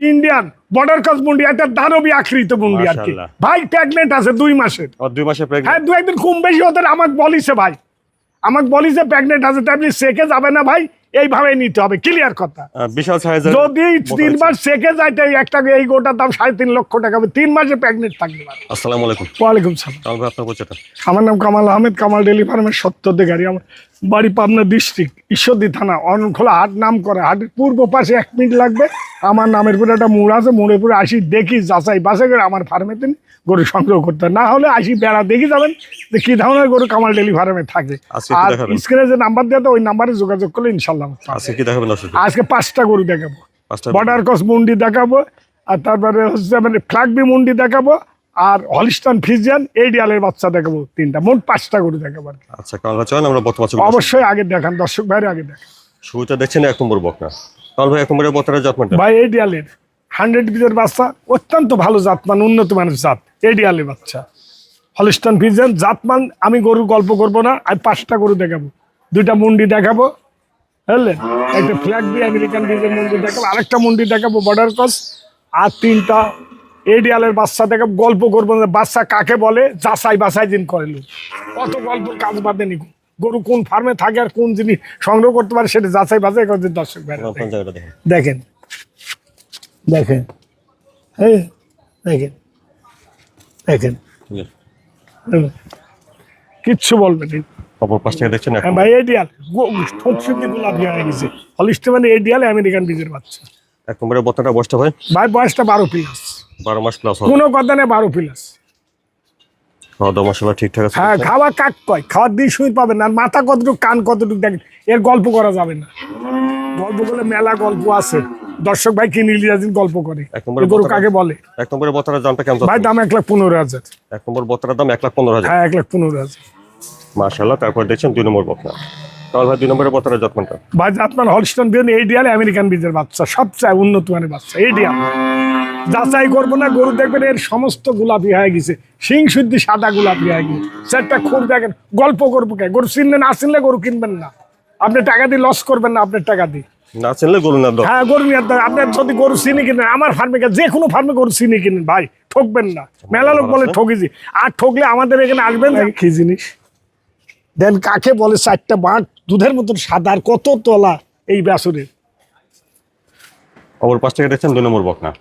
Indian border cross মুন্ডি, একটা দানবী আকৃত মুন্ডি আর কি ভাই। প্রেগনেন্ট আছে 2 মাসের। 2 মাসের প্রেগনেন্ট? হ্যাঁ 2 একদিন কম বেশি হতে আমাকে বলিছে ভাই, আমাকে বলিছে প্রেগনেন্ট আছে, তাই আপনি চেকে যাবে না ভাই, এইভাবে নিতে হবে, ক্লিয়ার কথা। বিশাল সাইজের। যদি 3 মাস চেকে যায় তাই একটা এই গোটার দাম 3.5 লক্ষ টাকা হবে, 3 মাসে প্রেগনেন্ট থাকবে। আসসালামু আলাইকুম। ওয়ালাইকুম সালাম। কামাল ভাই আপনার পরিচয়টা? আমার নাম কামাল আহমেদ, কামাল ডেইরি ফার্মের সত্তর গাড়ি। আমার বাড়ি পাবনা ডিস্ট্রিক্ট ঈশ্বরদী থানা, অনখোলা হাট নাম করে। হাটের পূর্ব পাশে 1 মিনিট লাগবে। আমার নামের পরে একটা মোড় আছে, মোড়ের পরে আসি দেখি যাচাই বাছাই করে আমার ফার্মেতে গরু সংগ্রহ করতে, না হলে আসি বেড়া দেখি যাবেন যে কি ধরনের গরু কামাল ডেইরি ফার্মে থাকে। আর স্ক্রিনে যে নাম্বার দেওয়া ওই নাম্বারে যোগাযোগ করলে ইনশাল্লাহ। আজকে 5টা গরু দেখাবো। বর্ডার ক্রস মুন্ডি দেখাবো, আর তারপরে হচ্ছে মানে ফ্ল্যাগবি মুন্ডি দেখাবো, আর হলিস্টান ফ্রিজিয়ান এডিয়ালের বাচ্চা দেখাবো। 3টা, মোট 5টা গরু দেখাবো। আচ্ছা কামাল ভাই চলেন আমরা বর্তমান অবশ্যই আগে দেখান, দর্শক ভাইরে আগে দেখান। শুরুটা দেখছেন 1 নম্বর বকনা। কামাল ভাই 1 নম্বরের বকনার জাতমানটা? ভাই এডিয়ালের 100 পিসের বাচ্চা, অত্যন্ত ভালো জাতমান, উন্নত মানের জাত এডিয়ালের বাচ্চা। হলিস্টান ফ্রিজিয়ান জাতমান। আমি গরু গল্প করবো না, আমি 5টা গরু দেখাবো, 2টা মুন্ডি দেখাবো, বুঝলেন, একটা ফ্ল্যাগবি আমেরিকান ডিজেল মুন্ডি দেখাবো, আরেকটা মুন্ডি দেখাবো বর্ডার ক্রস, আর 3টা এডিয়ালের বাচ্চা দেখাবো। গল্প করবো না, বাচ্চা কাকে বলে যাচাই বাছাই দিন করেন, কত গল্প কাজ বাদেনি। গরু কোন ফার্মে থাকে আর কোন জিনিস সংগ্রহ করতে পারে সেটা যাচাই বাছাই করে দিন। দর্শক ভাই দেখেন দেখেন, হ্যাঁ দেখেন দেখেন, কিচ্ছু বলবেন দেখছেন ভাই। এডিয়াল ঠোঁট শুদ্ধি গোলাপি হয়ে গেছে। হলিস্টান মানে এডিয়াল আমেরিকান বীজের বাচ্চা। 1 নম্বরের বকনাটা বয়সটা ভাই? ভাই বয়সটা 12 প্লাস। 12 মাস প্লাস? কোনো কথা নেই, 12 প্লাস। খাওয়া দাওয়া মশলা ঠিকঠাক আছে? হ্যাঁ খাওয়া কাক কয়, খাওয়ার দিয়ে শুই পাবেন না। আর মাথা কতটুকু কান কতটুকু দেখেন, এর গল্প করা যাবে না। গল্প করলে মেলা গল্প আছে, দর্শক ভাই কিনে নিয়ে যাচ্ছেন গল্প করে। গরু কাকে বলে? 1 নম্বরের বকনার দামটা কেমন? ভাই দাম 1,15,000। 1 নম্বর বকনার দাম 1,15,000? হ্যাঁ 1,15,000। মাশাআল্লাহ। তারপর দেখছেন 2 নম্বর বকনা। কামাল ভাই 2 নম্বরের বকনার জাতমানটা? ভাই জাতমান হলিস্টান বিয়ন এডিয়াল আমেরিকান বীজের বাচ্চা, সবচেয়ে উন্নত মানের বাচ্চা এডিয়াল। যাচাই করবো না, গরু দেখবেন এর সমস্ত গোলাপি হয়ে গেছে, শিং শুদ্ধি সাদা গোলাপি হয়ে গেছে। 4টা খুর দেখেন। গল্প করবো কে? গরু চিনলে না চিনলে গরু কিনবেন না, আপনি টাকা দিয়ে লস করবেন না, আপনার টাকা দিয়ে না চিনলে গরু না। হ্যাঁ গরু নিয়ে আপনার যদি গরু চিনি কিনেন, আমার ফার্মে যে কোনো ফার্মে গরু চিনি কিনেন ভাই, ঠকবেন না। মেলা লোক বলে ঠকেছি, আর ঠকলে আমাদের এখানে আসবেন। কি জিনিস দেন কাকে বলে? 4টা বাঁট দুধের মতন সাদা, আর কত তলা এই বাছুরের। অপর পাশ থেকে দেখছেন 2 নম্বর বকনা।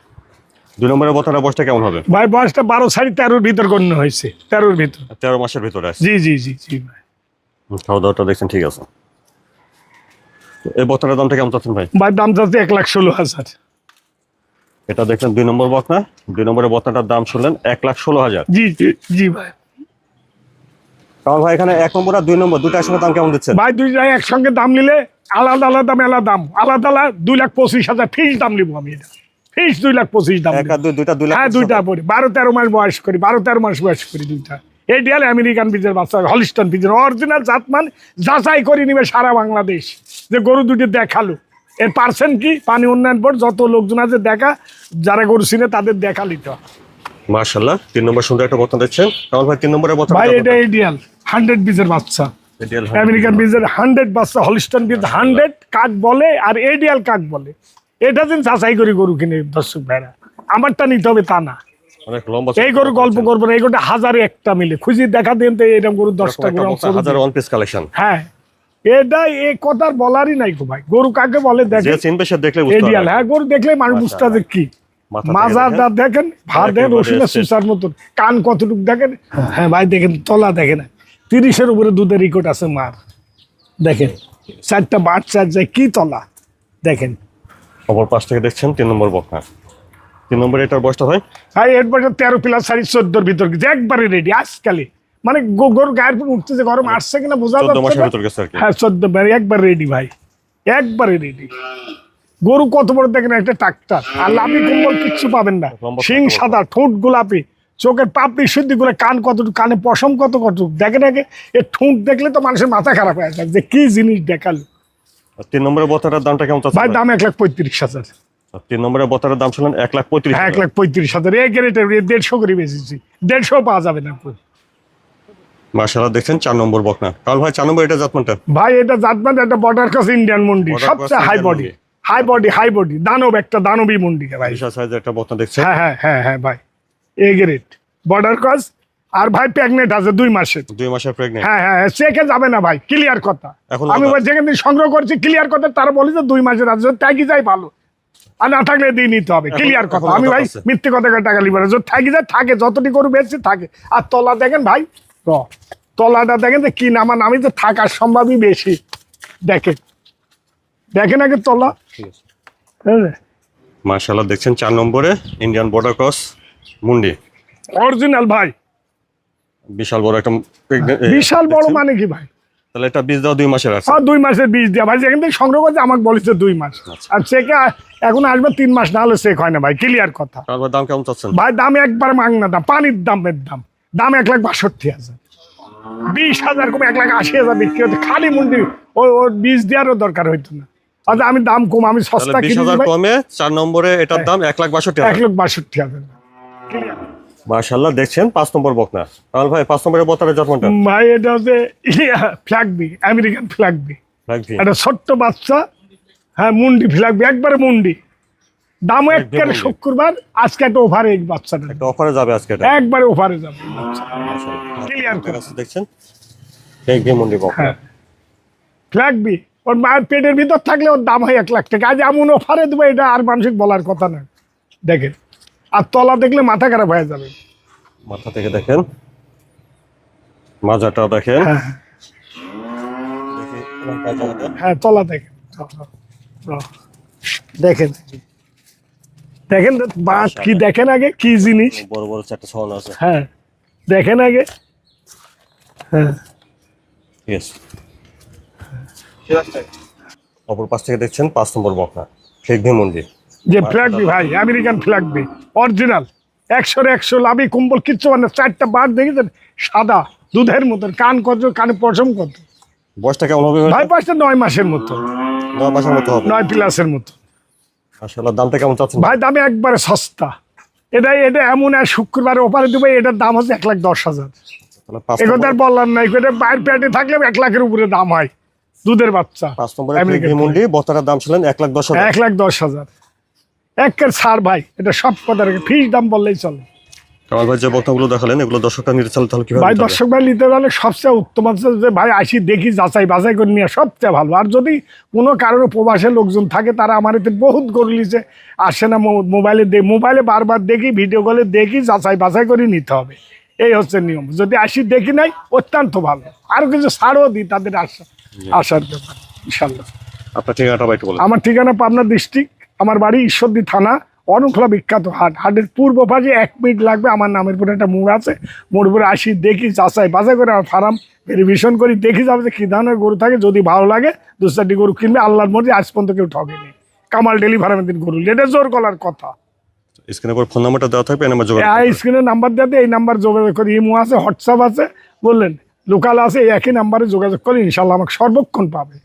2 নম্বরের বকনার বয়সটা কেমন হবে? ভাই বয়সটা 12 সাড়ে 13-র ভিতর গণ্য হয়েছে। 13-র ভিতর, 13 মাসের ভিতরে আছে। জি জি জি জি ভাই। খাওয়া দাওয়াটা দেখছেন ঠিক আছে। এই বকনার দামটা কেমন চাচ্ছেন ভাই? ভাই দাম যাচ্ছে 1,16,000। এটা দেখলেন 2 নম্বর বকনা। 2 নম্বরের বকনাটার দাম শুনলেন 1,16,000। জি জি জি ভাই। কারণ ভাই এখানে 1 নম্বর আর 2 নম্বর দুটো একসঙ্গে দাম কেমন দিচ্ছেন? ভাই 2টা একসঙ্গে দাম নিলে আলাদা আলাদা মেলা দাম, আলাদা আলাদা 2,25,000 ফিক্স দাম নিবো আমি। এটা ফিক্স 2,25,000 দাম। 1 আর 2 দুইটা 2 লাখ? হ্যাঁ 2টা পরে 12-13 মাস বয়স করি, 12-13 মাস বয়স করি 2টা। এডিয়াল আমেরিকান বীজের বাচ্চা, হলিস্টান বীজের অরিজিনাল জাতমান। যাচাই করে নিবে সারা বাংলাদেশ যে গরু দুটি দেখালো। এর পার্সেন্ট কি? পানি উন্নয়ন বোর্ড যত লোকজন আছে দেখা, যারা গরু চিনে তাদের দেখা নিতে হয়। মাশাআল্লাহ। 3 নম্বর সুন্দর একটা বকনা দেখছেন। কামাল ভাই 3 নম্বরের বকনা? ভাই এটা এডিয়াল 100 বীজের বাচ্চা, আমেরিকান বীজের 100 বাচ্চা। হলিস্টান বীজ 100 কাক বলে, আর এডিয়াল কাক বলে, এটা যেন যাচাই করি গরু কিনে। দর্শক ভাইরা আমারটা নিতে হবে তা না। অনেক লম্বা। এই গরু গল্প করবো না, এই গরুটা 1000-এ একটা মিলে খুঁজি দেখা দেন তো এরকম গরু 10টা গরু 1000 ওয়ান পিস কালেকশন। হ্যাঁ এটা এই কথার বলারই নাই গো ভাই। গরু কাকে বলে দেখেন, যে চিনবে সে দেখলে বুঝতে পারবে। এডিয়াল হ্যাঁ গরু দেখলে মানুষ বুঝতে পারে কি। মাজারটা দেখেন, ভাত দেখেন রসুনের সুসার মতন, কান কতটুকু দেখেন। হ্যাঁ ভাই দেখেন তলা দেখেন, 30-এর উপরে দুধের রেকর্ড আছে মার। দেখেন 4টা বাট 4 যায় কি তলা দেখেন। অপর পাশ থেকে দেখছেন 3 নম্বর বকনা। 3 নম্বরে এটার বয়সটা ভাই? ভাই এর বয়স 13 প্লাস 14-র ভিতর গেছে, একবারে রেডি আজকালে। মানে গরু গায়ের উপর উঠতে যে গরম আসছে কিনা বোঝা যাচ্ছে। 14 মাসের ভিতর গেছে আর কি। হ্যাঁ 14 একবার রেডি ভাই, একবারে রেডি। গরু কত বড় দেখেন, একটা ট্রাক্টর। আর লাভি কুম্বল কিচ্ছু পাবেন না, শিং সাদা, ঠোঁট গোলাপি, চোখের পাপড়ি শুদ্ধি গুলো, কান কতটুকু, কানে পশম কতটুকু দেখেন। আগে এর ঠোঁট দেখলে তো মানুষের মাথা খারাপ হয়ে যায় যে কি জিনিস দেখালো। 3 নম্বরের বকনাটার দামটা কেমন চাচ্ছেন ভাই? দাম 1,35,000। 3 নম্বরের বকনাটার দাম শুনলেন 1,35,000। হ্যাঁ 1,35,000। এই গ্রেটের 150 করে বেচেছি, 150 পাওয়া যাবে না। মাশাআল্লাহ। দেখছেন 4 নম্বর বকনা। কাল ভাই 4 নম্বর এটা জাতমানটা? ভাই এটা জাতমান একটা বর্ডার ক্রস ইন্ডিয়ান মুন্ডি, সবচেয়ে হাই বডি, হাই বডি দানব, একটা দানবী মুন্ডি ভাই। বিশাল সাইজের একটা বকনা দেখছেন। হ্যাঁ ভাই, এ গ্রেড বর্ডার ক্রস। আর ভাই প্রেগনেন্ট আছে 2 মাসের। 2 মাসের প্রেগনেন্ট। হ্যাঁ চেকে যাবে না ভাই, ক্লিয়ার কথা। এখন আমি যেখান থেকে সংগ্রহ করছি ক্লিয়ার কথা, তারা বলি যে 2 মাসের আছে, থাকি যায় ভালো, আর না থাকলে দিয়ে নিতে হবে, ক্লিয়ার কথা। আমি ভাই মিথ্যে কথা টাকা লিবার, যদি থাকি যায় থাকে, যতটি গরু বেশি থাকে। আর তলা দেখেন ভাই, তলাটা দেখেন যে কি নামা নামি, যে থাকার সম্ভাবই বেশি। দেখেন আগে তলা। মাশাআল্লাহ দেখছেন 4 নম্বরে ইন্ডিয়ান বর্ডার ক্রস মুন্ডি, অরিজিনাল ভাই, বিশাল বড় একটা বিশাল বড় মানে কি ভাই? তাহলে এটা বীজ দেওয়া 2 মাসের আছে। 2 মাসের বীজ দেওয়া ভাই, যেখান থেকে সংগ্রহ করছে আমাকে বলেছে 2 মাস। আর চেকে এখন আসবে 3 মাস, না হলে চেক হয় না ভাই, ক্লিয়ার কথা। তারপর দাম কেমন চাচ্ছেন ভাই? দাম একবার মাংনা দাম, পানির দামের দাম 1,62,000। 20,000 কমে 1,80,000 বিক্রি হচ্ছে খালি মুন্ডি। ওর বীজ দেওয়ারও দরকার হইতো না। আচ্ছা আমি দাম কম, আমি সস্তা কিনি। 20,000 কমে 4 নম্বরে এটার দাম 1,62,000। 1,62,000। মাশাআল্লাহ দেখছেন 5 নম্বর বকনা। তাহলে ভাই 5 নম্বরের বকনার জাতমানটা ভাই এটা হচ্ছে ফ্ল্যাগবি, আমেরিকান ফ্ল্যাগবি। এটা ছোট্ট বাচ্চা, হ্যাঁ মুন্ডি ফ্ল্যাগবি, একবারে মুন্ডি। দামও একবারে শুক্রবার, আজকে একটা অফারে এই বাচ্চাটা একটা অফারে যাবে আজকে, এটা একবারে অফারে যাবে। ক্লিয়ার দেখছেন এই গেমন্ডি বকনা ফ্ল্যাগবি। ওর মায়ের পেটের ভিতর থাকলে ওর দাম হয় 1 লাখ টাকা। আজ এমন অফারে দেবো, এটা আর মানসিক বলার কথা না। দেখেন, আর তলা দেখলে মাথা খারাপ হয়ে যাবে। মাথা থেকে দেখেন, মাজাটা দেখেন। হ্যাঁ তলা দেখেন, দেখেন দেখেন বাঁশ কি দেখেন আগে, কি জিনিস। বড় বড় 4টা ছন আছে। হ্যাঁ দেখেন আগে। হ্যাঁ ঠিক আছে। অপর পাশ থেকে দেখছেন 5 নম্বর বকনা ফ্ল্যাগবি মুন্ডি। যে ফ্ল্যাগবি ভাই, আমেরিকান ফ্ল্যাগবি অরিজিনাল, 100 লাভি কুম্বল কিচ্ছু মানে। 4টা বাট দেখেছেন, সাদা দুধের মতন, কান কত, কানে পশম কত। বয়সটা কেমন হবে ভাই? বয়সটা 9 মাসের মতো, 9 মাসের মতো হবে, 9 প্লাসের মতো। মাশাআল্লাহ দামটা কেমন চাচ্ছেন ভাই? দামে একবারে সস্তা। এটা এমন আর শুক্রবারে অফারে দেবো, এটার দাম হচ্ছে 1,10,000। তাহলে 5 একথা বললাম না, এটা বাইরের পেটে থাকলে 1 লাখের উপরে দাম হয়, দুধের বাচ্চা। 5 নম্বরে ফ্ল্যাগবি মুন্ডি বকনার দাম ছিলেন 1,10,000। 1,10,000 একের ছাড় ভাই, এটা সব কথা ফিস দাম বললেই চলে। কামাল ভাই যে বকনাগুলো দেখালেন এগুলো দর্শকরা নিতে চাইলে তাহলে কিভাবে ভাই নিতে হবে? দর্শক ভাই নিতে গেলে সবচেয়ে উত্তম হচ্ছে যে ভাই আসি দেখি, যাচাই বাছাই করে নিয়ে সবচেয়ে ভালো। আর যদি কোনো কারোর প্রবাসে লোকজন থাকে, তারা আমার এতে বহুত গরু লিছে, আসে না, মোবাইলে বারবার দেখি, ভিডিও কলে দেখি, যাচাই বাছাই করে নিতে হবে। এই হচ্ছে নিয়ম। যদি আসি দেখি নাই, অত্যন্ত ভালো। আরো কিছু ছাড়ও দিই তাদের আসার ব্যাপার ইনশাল্লাহ। আপনার ঠিকানাটা ভাই একটু বলুন। আমার ঠিকানা পাবনা ডিস্ট্রিক্ট, আমার বাড়ি ঈশ্বরদী থানা, অরণখোলা বিখ্যাত হাট। হাটের পূর্ব পাশে 1 মিনিট লাগবে। আমার নামের পরে একটা মোড় আছে, মোড় পরে আসি দেখি, যাচাই বাছাই করে আমার ফার্ম ভেরিফিকেশন করি, দেখি যাবে যে কী ধরনের গরু থাকে। যদি ভালো লাগে 2-4টি গরু কিনবে। আল্লাহর মর্জি, আজ পর্যন্ত কেউ ঠকেনি। কামাল ডেলি ফার্মের দিন গরু, এটা জোর করার কথা। স্ক্রিনে পর ফোন নাম্বারটা দেওয়া থাকবে, এই নাম্বার যোগাযোগ করবেন। স্ক্রিনে নাম্বার দেওয়াতে এই নাম্বার যোগাযোগ করি। ইমো আছে, হোয়াটসঅ্যাপ আছে, বললেন লোকাল আছে, এই একই নাম্বারে যোগাযোগ করে ইনশাল্লাহ আমাকে সর্বক্ষণ পাবে।